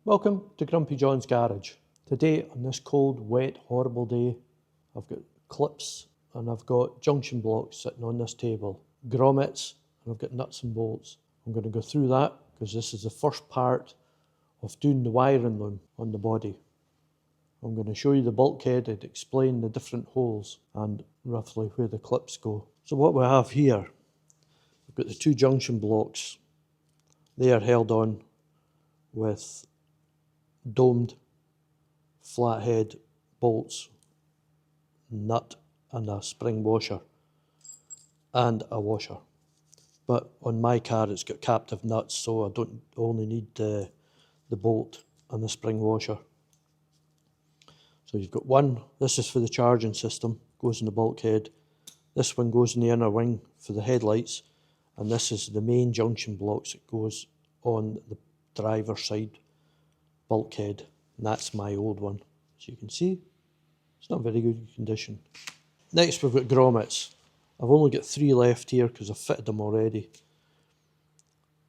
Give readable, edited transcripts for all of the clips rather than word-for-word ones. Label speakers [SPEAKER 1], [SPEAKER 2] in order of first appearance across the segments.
[SPEAKER 1] Welcome to Grumpy John's Garage. Today, on this cold, wet, horrible day, I've got clips and I've got junction blocks sitting on this table, grommets, and I've got nuts and bolts. I'm going to go through that because this is the first part of doing the wiring loom on the body. I'm going to show you the bulkhead and explain the different holes and roughly where the clips go. So what we have here, we've got the two junction blocks. They are held on with domed flathead bolts, nut and a spring washer and a washer. But on my car it's got captive nuts, so I don't only need the bolt and the spring washer. So you've got one, this is for the charging system, goes in the bulkhead. This one goes in the inner wing for the headlights, and this is the main junction blocks that goes on the driver's side bulkhead, and that's my old one. As you can see, it's not very good condition. Next we've got grommets. I've only got 3 left here because I've fitted them already.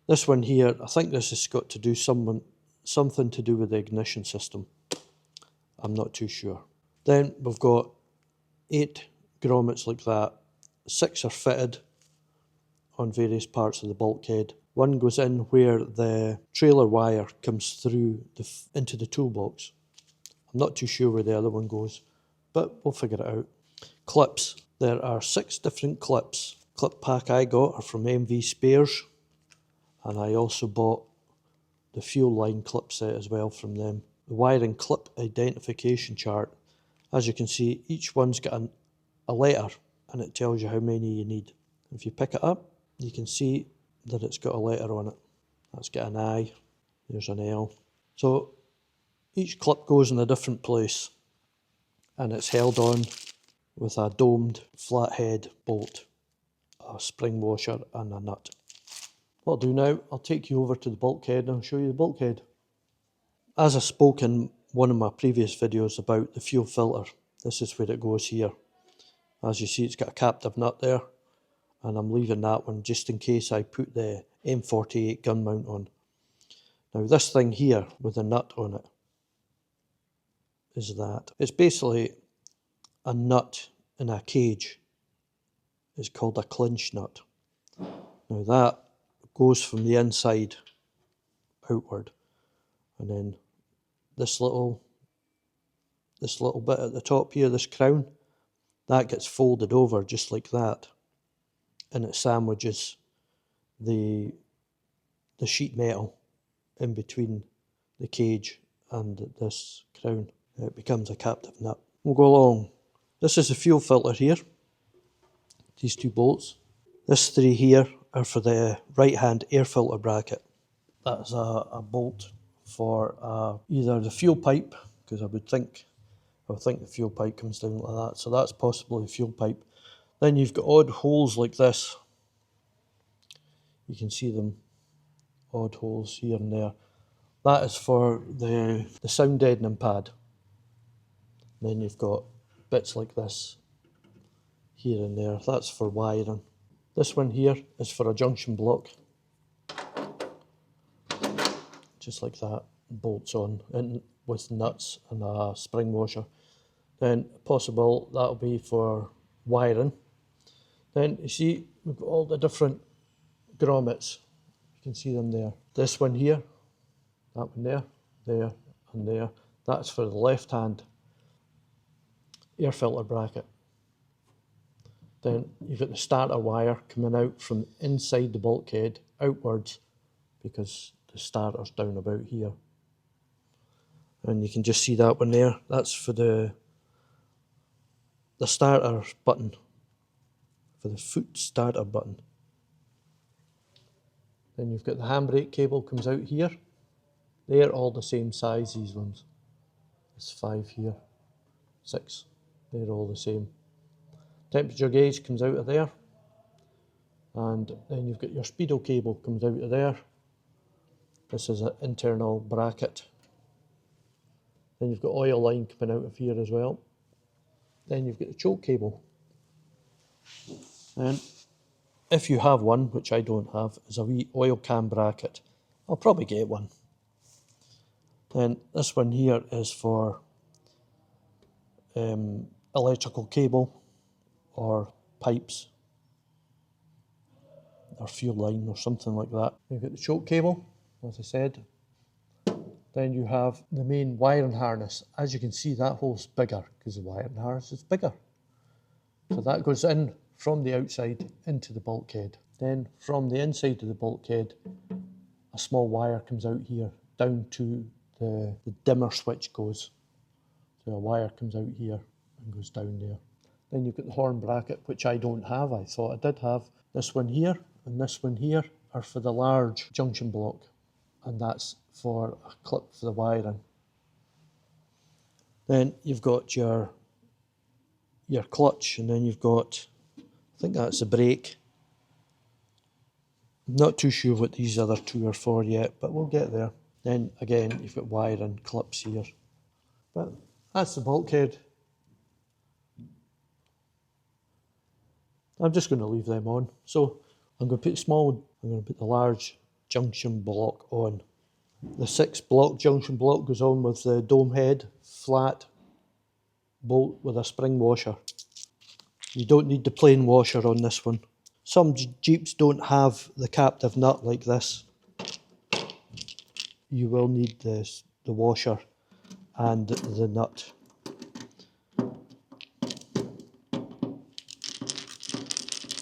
[SPEAKER 1] This one here, I think this has got to do something to do with the ignition system. I'm not too sure. Then we've got 8 grommets like that. 6 are fitted on various parts of the bulkhead. One goes in where the trailer wire comes through into the toolbox. I'm not too sure where the other one goes, but we'll figure it out. Clips. There are 6 different clips. Clip pack I got are from MB Spares, and I also bought the fuel line clip set as well from them. The wiring clip identification chart. As you can see, each one's got a letter, and it tells you how many you need. If you pick it up, you can see that it's got a letter on it. That's got an I, there's an L. So each clip goes in a different place, and it's held on with a domed flathead bolt, a spring washer and a nut. What I'll do now, I'll take you over to the bulkhead and I'll show you the bulkhead. As I spoke in one of my previous videos about the fuel filter, this is where it goes here. As you see, it's got a captive nut there, and I'm leaving that one just in case I put the M48 gun mount on. Now this thing here with a nut on it is that. It's basically a nut in a cage. It's called a clinch nut. Now that goes from the inside outward, and then this little bit at the top here, this crown, that gets folded over just like that, and it sandwiches the sheet metal in between the cage and this crown. It becomes a captive nut. We'll go along. This is the fuel filter here, these 2 bolts. This 3 here are for the right hand air filter bracket. That's a bolt for either the fuel pipe, because I would think the fuel pipe comes down like that, so that's possibly the fuel pipe. Then you've got odd holes like this. You can see them, odd holes here and there. That is for the sound deadening pad. Then you've got bits like this here and there. That's for wiring. This one here is for a junction block. Just like that, bolts on in with nuts and a spring washer. Then possible that'll be for wiring. Then you see we've got all the different grommets. You can see them there. This one here, that one there, there and there. That's for the left hand air filter bracket. Then you've got the starter wire coming out from inside the bulkhead outwards, because the starter's down about here. And you can just see that one there. That's for the starter button, for the foot starter button. Then you've got the handbrake cable comes out here. They're all the same size, these ones. There's 5 here, 6. They're all the same. Temperature gauge comes out of there. And then you've got your speedo cable comes out of there. This is an internal bracket. Then you've got oil line coming out of here as well. Then you've got the choke cable. And if you have one, which I don't have, is a wee oil can bracket. I'll probably get one. Then this one here is for electrical cable or pipes or fuel line or something like that. You've got the choke cable, as I said. Then you have the main wiring harness. As you can see, that hole's bigger because the wiring harness is bigger. So that goes in from the outside into the bulkhead. Then from the inside of the bulkhead, a small wire comes out here down to the dimmer switch goes. So a wire comes out here and goes down there. Then you've got the horn bracket, which I don't have. I thought I did have. This one here and this one here are for the large junction block, and that's for a clip for the wiring. Then you've got your clutch, and then you've got, I think that's the brake. I'm not too sure what these other two are for yet, but we'll get there. Then again, you've got wiring clips here. But that's the bulkhead. I'm just going to leave them on. So I'm going to put the large junction block on. The 6-block junction block goes on with the dome head, flat bolt with a spring washer. You don't need the plain washer on this one. Some Jeeps don't have the captive nut like this. You will need the washer and the nut.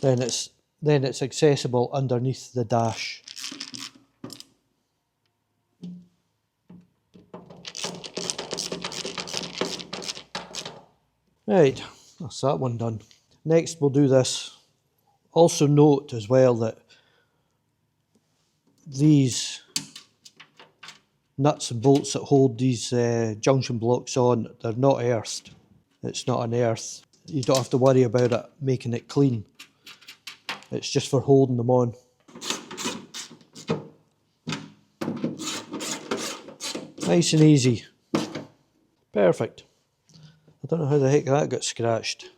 [SPEAKER 1] Then it's accessible underneath the dash. Right, that's that one done. Next we'll do this. Also note as well that these nuts and bolts that hold these junction blocks on, they're not earthed. It's not an earth. You don't have to worry about it making it clean. It's just for holding them on. Nice and easy. Perfect. I don't know how the heck that got scratched.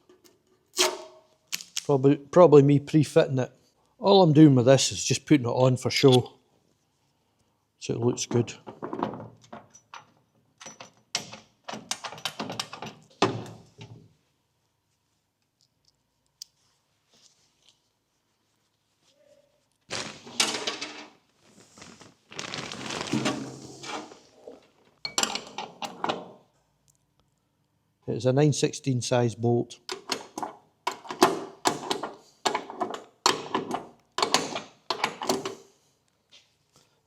[SPEAKER 1] Probably me pre-fitting it. All I'm doing with this is just putting it on for show, so it looks good. It's a 9/16 size bolt.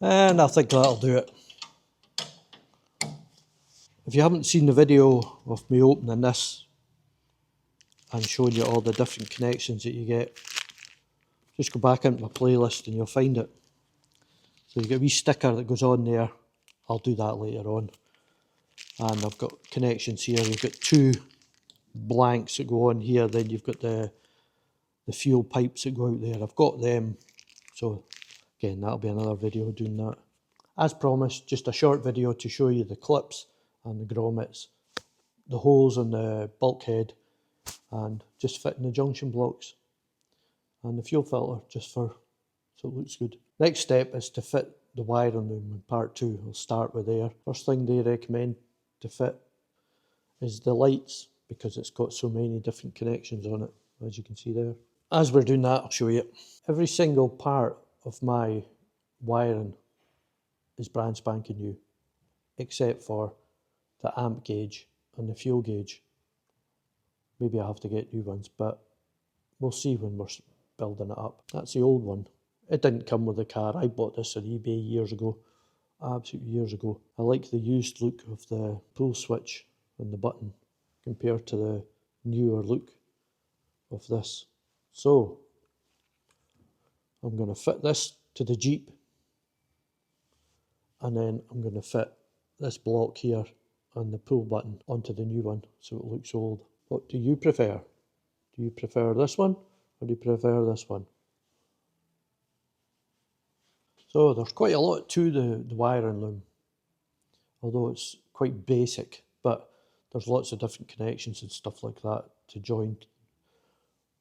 [SPEAKER 1] And I think that'll do it. If you haven't seen the video of me opening this and showing you all the different connections that you get, just go back into my playlist and you'll find it. So you've got a wee sticker that goes on there. I'll do that later on. And I've got connections here. You've got 2 blanks that go on here. Then you've got the fuel pipes that go out there. I've got them. So again, that'll be another video doing that. As promised, just a short video to show you the clips and the grommets, the holes in the bulkhead, and just fitting the junction blocks and the fuel filter just so it looks good. Next step is to fit the wiring loom in part 2. I'll start with there. First thing they recommend to fit is the lights, because it's got so many different connections on it, as you can see there. As we're doing that, I'll show you. Every single part of my wiring is brand spanking new, except for the amp gauge and the fuel gauge. Maybe I have to get new ones, but we'll see when we're building it up. That's the old one. It didn't come with the car. I bought this on eBay years ago, absolutely years ago. I like the used look of the pull switch and the button compared to the newer look of this. So I'm going to fit this to the Jeep, and then I'm going to fit this block here and the pull button onto the new one so it looks old. What do you prefer? Do you prefer this one or do you prefer this one? So there's quite a lot to the wiring loom, although it's quite basic, but there's lots of different connections and stuff like that to join.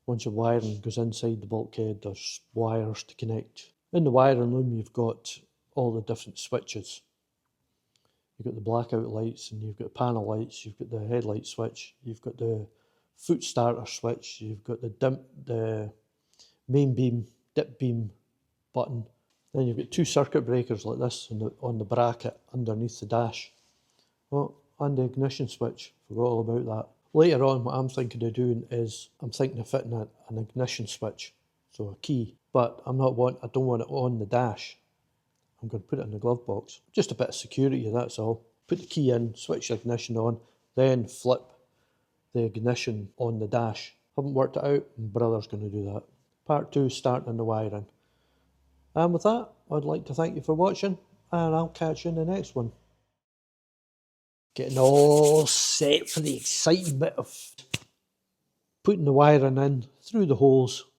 [SPEAKER 1] Once your wiring goes inside the bulkhead, there's wires to connect. In the wiring loom, you've got all the different switches. You've got the blackout lights, and you've got panel lights, you've got the headlight switch, you've got the foot starter switch, you've got the main beam, dip beam button. Then you've got two circuit breakers like this on the bracket underneath the dash. Oh, and the ignition switch, forgot all about that. Later on, what I'm thinking of doing is, I'm thinking of fitting an ignition switch, so a key, but I don't want it on the dash. I'm going to put it in the glove box. Just a bit of security, that's all. Put the key in, switch the ignition on, then flip the ignition on the dash. Haven't worked it out, my brother's going to do that. Part 2, starting the wiring. And with that, I'd like to thank you for watching, and I'll catch you in the next one. Getting all set for the exciting bit of putting the wiring in through the holes.